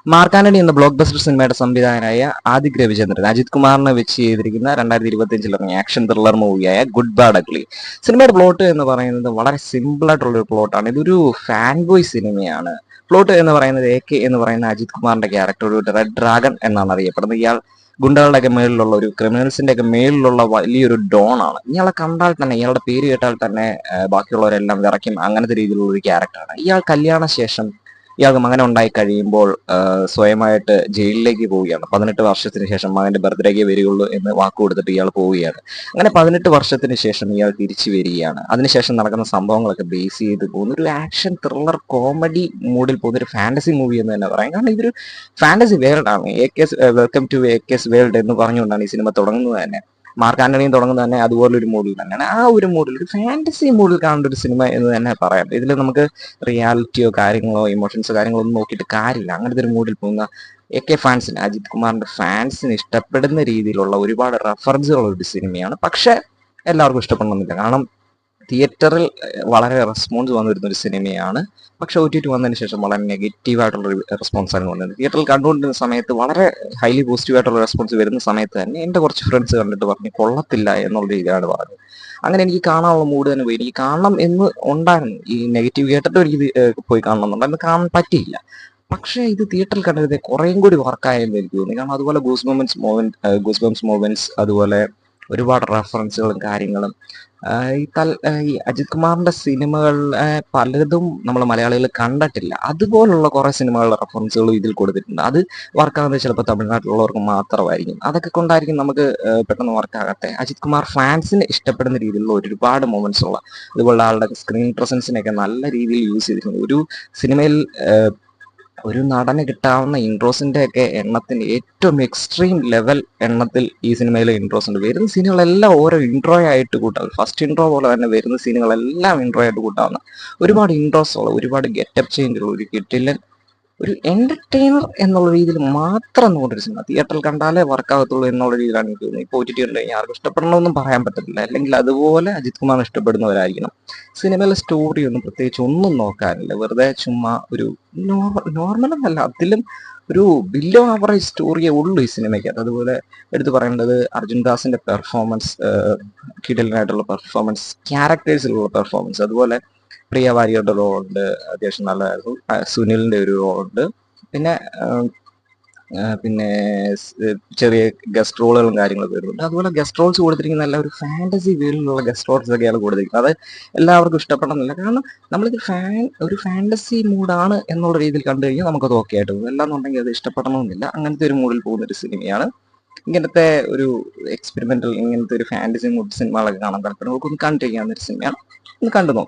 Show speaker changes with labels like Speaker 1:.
Speaker 1: Mark Antony എന്ന block buster സിനിമയുടെ സംവിധായകനായ ആദിക് രവിചന്ദ്രൻ അജിത് കുമാറിനെ വെച്ച് ചെയ്തിരിക്കുന്ന 2025 ഇറങ്ങിയ ആക്ഷൻ ത്രില്ലർ മൂവിയായ ഗുഡ് ബാഡ് അഗ്ലി. സിനിമയുടെ പ്ലോട്ട് എന്ന് പറയുന്നത് വളരെ സിമ്പിൾ ആയിട്ടുള്ള ഒരു പ്ലോട്ടാണ്. ഇതൊരു ഫാൻ ബോയ് സിനിമയാണ്. പ്ലോട്ട് എന്ന് പറയുന്നത് AK എന്ന് പറയുന്ന അജിത് കുമാറിന്റെ ക്യാരക്ടർ ഒരു റെഡ് ഡ്രാഗൺ എന്നാണ് അറിയപ്പെടുന്നത്. ഇയാൾ ഗുണ്ടകളുടെയൊക്കെ മേളിലുള്ള ഒരു ക്രിമിനൽസിന്റെ ഒക്കെ മേളിലുള്ള വലിയൊരു ഡോൺ ആണ്. ഇയാളെ കണ്ടാൽ തന്നെ, ഇയാളുടെ പേര് കേട്ടാൽ തന്നെ ബാക്കിയുള്ളവരെല്ലാം വിറയ്ക്കും. അങ്ങനത്തെ രീതിയിലുള്ള ഒരു ക്യാരക്ടറാണ്. ഇയാൾ കല്യാണ ശേഷം ഇയാൾക്ക് മകൻ ഉണ്ടായി കഴിയുമ്പോൾ സ്വയമായിട്ട് ജയിലിലേക്ക് പോവുകയാണ്. 18 വർഷത്തിന് ശേഷം മകന്റെ ബർത്ത്ഡേക്ക് വരികയുള്ളൂ എന്ന് വാക്ക് കൊടുത്തിട്ട് ഇയാൾ പോവുകയാണ്. അങ്ങനെ 18 വർഷത്തിന് ശേഷം ഇയാൾ തിരിച്ചു വരികയാണ്. അതിനുശേഷം നടക്കുന്ന സംഭവങ്ങളൊക്കെ ബേസ് ചെയ്ത് പോകുന്ന ഒരു ആക്ഷൻ ത്രില്ലർ കോമഡി മൂഡിൽ പോകുന്ന ഒരു ഫാന്റസി മൂവി എന്ന് തന്നെ പറയാം. കാരണം ഇതൊരു ഫാന്റസി വേൾഡ് ആണ്. വെൽക്കം ടു AK's വേൾഡ് എന്ന് പറഞ്ഞുകൊണ്ടാണ് ഈ സിനിമ തുടങ്ങുന്നത് തന്നെ. മാർക്ക് ആന്റണിയും തുടങ്ങുന്നത് തന്നെ അതുപോലൊരു മൂഡിൽ തന്നെയാണ്. ആ ഒരു മൂഡിൽ, ഒരു ഫാന്റസി മൂഡിൽ കാണേണ്ട ഒരു സിനിമ എന്ന് തന്നെ പറയാം. ഇതിൽ നമുക്ക് റിയാലിറ്റിയോ കാര്യങ്ങളോ ഇമോഷൻസോ കാര്യങ്ങളോ ഒന്നും നോക്കിയിട്ട് കാര്യമില്ല. അങ്ങനത്തെ ഒരു മൂഡിൽ പോകുന്ന AK ഫാൻസിന്, അജിത് കുമാറിന്റെ ഫാൻസിന് ഇഷ്ടപ്പെടുന്ന രീതിയിലുള്ള ഒരുപാട് റെഫറൻസുകളുള്ള ഒരു സിനിമയാണ്. പക്ഷെ എല്ലാവർക്കും ഇഷ്ടപ്പെടണമെന്നില്ല. കാരണം തിയേറ്ററിൽ വളരെ റെസ്പോൺസ് വന്നിരുന്ന ഒരു സിനിമയാണ്. പക്ഷെ OTT വന്നതിന് ശേഷം വളരെ നെഗറ്റീവായിട്ടുള്ള ഒരു റെസ്പോൺസാണ് വന്നത്. തിയേറ്ററിൽ കണ്ടുകൊണ്ടിരുന്ന സമയത്ത് വളരെ ഹൈലി പോസിറ്റീവായിട്ടുള്ള റെസ്പോൺസ് വരുന്ന സമയത്ത് തന്നെ എൻ്റെ കുറച്ച് ഫ്രണ്ട്സ് കണ്ടിട്ട് പറഞ്ഞു കൊള്ളത്തില്ല എന്നുള്ള രീതിയിലാണ് പറഞ്ഞത്. അങ്ങനെ എനിക്ക് കാണാനുള്ള മൂഡ് തന്നെ പോയി. എനിക്ക് കാണണം എന്ന് ഉണ്ടായിരുന്നു. ഈ നെഗറ്റീവ് കേട്ടിട്ട് എനിക്ക് പോയി കാണണം എന്നുണ്ടായിരുന്നു. കാണാൻ പറ്റിയില്ല. പക്ഷേ ഇത് തിയേറ്ററിൽ കണ്ടത് കുറേയും കൂടി വർക്കായെന്ന് എനിക്ക് തോന്നി. കാരണം അതുപോലെ ഗൂസ് ബംസ് മൂവ്മെന്റ്സ്, അതുപോലെ ഒരുപാട് റെഫറൻസുകളും കാര്യങ്ങളും ഈ അജിത് കുമാറിന്റെ സിനിമകൾ പലതും നമ്മൾ മലയാളികൾ കണ്ടിട്ടില്ല. അതുപോലുള്ള കുറെ സിനിമകളുടെ റെഫറൻസുകളും ഇതിൽ കൊടുത്തിട്ടുണ്ട്. അത് വർക്കാകുന്നത് ചിലപ്പോൾ തമിഴ്നാട്ടിലുള്ളവർക്ക് മാത്രമായിരിക്കും. അതൊക്കെ കൊണ്ടായിരിക്കും നമുക്ക് പെട്ടെന്ന് വർക്കാകട്ടെ. അജിത് കുമാർ ഫാൻസിന് ഇഷ്ടപ്പെടുന്ന രീതിയിലുള്ള ഒരുപാട് മൊമെന്റ്സ് ഉള്ള, അതുപോലെ ആളുടെ സ്ക്രീൻ പ്രസൻസിനെയൊക്കെ നല്ല രീതിയിൽ യൂസ് ചെയ്തിട്ടുണ്ട്. ഒരു സിനിമയിൽ ഒരു നടന് കിട്ടാവുന്ന ഇൻട്രോസിന്റെ ഒക്കെ എണ്ണത്തിന് ഏറ്റവും എക്സ്ട്രീം ലെവൽ എണ്ണത്തിൽ ഈ സിനിമയിലെ ഇൻട്രോസ് ഉണ്ട്. വരുന്ന സീനുകളെല്ലാം ഓരോ ഇൻട്രോ ആയിട്ട് കൂട്ടാവും. ഫസ്റ്റ് ഇൻട്രോ പോലെ തന്നെ വരുന്ന സീനുകളെല്ലാം ഇൻട്രോ ആയിട്ട് കൂട്ടാവുന്ന ഒരുപാട് ഇൻട്രോസ് ഉള്ള, ഒരുപാട് ഗെറ്റപ്പ് ചേഞ്ച് ഉള്ള, ഒരു കിട്ടില്ല ഒരു എന്റർടൈനർ എന്നുള്ള രീതിയിൽ മാത്രം നോക്കൊരു സിനിമ. തിയേറ്ററിൽ കണ്ടാലേ വർക്കാകത്തുള്ളൂ എന്നുള്ള രീതിയിലാണ് എനിക്ക് തോന്നുന്നത്. ഇപ്പോൾ OTT ഉണ്ട് കഴിഞ്ഞാൽ ആർക്കും ഇഷ്ടപ്പെടണമെന്നും പറയാൻ പറ്റത്തില്ല. അല്ലെങ്കിൽ അതുപോലെ അജിത് കുമാർ ഇഷ്ടപ്പെടുന്നവരായിരിക്കണം. സിനിമയിലെ സ്റ്റോറി ഒന്നും പ്രത്യേകിച്ച് ഒന്നും നോക്കാനില്ല. വെറുതെ ചുമ്മാ ഒരു നോർമൽ എന്നല്ല, അതിലും ഒരു ബിലോ ആവറേജ് സ്റ്റോറിയേ ഉള്ളൂ ഈ സിനിമയ്ക്കകത്ത്. അതുപോലെ എടുത്തു പറയേണ്ടത് അർജുൻ ദാസിന്റെ പെർഫോമൻസ്, കിടലിനായിട്ടുള്ള പെർഫോമൻസ്, ക്യാരക്ടേഴ്സിലുള്ള പെർഫോമൻസ്, അതുപോലെ പ്രിയ വാര്യരുടെ റോളുണ്ട്, അത്യാവശ്യം നല്ലതായിരുന്നു. സുനിലിന്റെ ഒരു റോളുണ്ട്. പിന്നെ പിന്നെ ചെറിയ ഗസ്റ്റ് റോളുകളും കാര്യങ്ങളൊക്കെ വരുന്നുണ്ട്. അതുപോലെ ഗസ്റ്റ് റോൾസ് കൊടുത്തിരിക്കുന്ന എല്ലാ ഒരു ഫാന്റസി വേൾഡിലുള്ള ഗസ്റ്റ് റോൾസ് ഒക്കെയാണ് കൊടുത്തിരിക്കുന്നത്. അത് എല്ലാവർക്കും ഇഷ്ടപ്പെടണമെന്നില്ല. കാരണം നമ്മളിത് ഒരു ഫാന്റസി മൂഡാണ് എന്നുള്ള രീതിയിൽ കണ്ടു കഴിഞ്ഞാൽ നമുക്കത് ഓക്കെ ആയിട്ട് പോകും. അല്ലാന്നുണ്ടെങ്കിൽ അത് ഇഷ്ടപ്പെടണമെന്നില്ല. അങ്ങനത്തെ ഒരു മൂഡിൽ പോകുന്ന ഒരു സിനിമയാണ്. ഇങ്ങനത്തെ ഒരു എക്സ്പെരിമെന്റൽ, ഇങ്ങനത്തെ ഒരു ഫാന്റസി മൂഡ് സിനിമകളൊക്കെ കാണാൻ താല്പര്യം നമുക്കൊന്ന് കണ്ടിരിക്കാവുന്ന ഒരു സിനിമയാണ്. ഒന്ന് കണ്ടു നോക്കാം.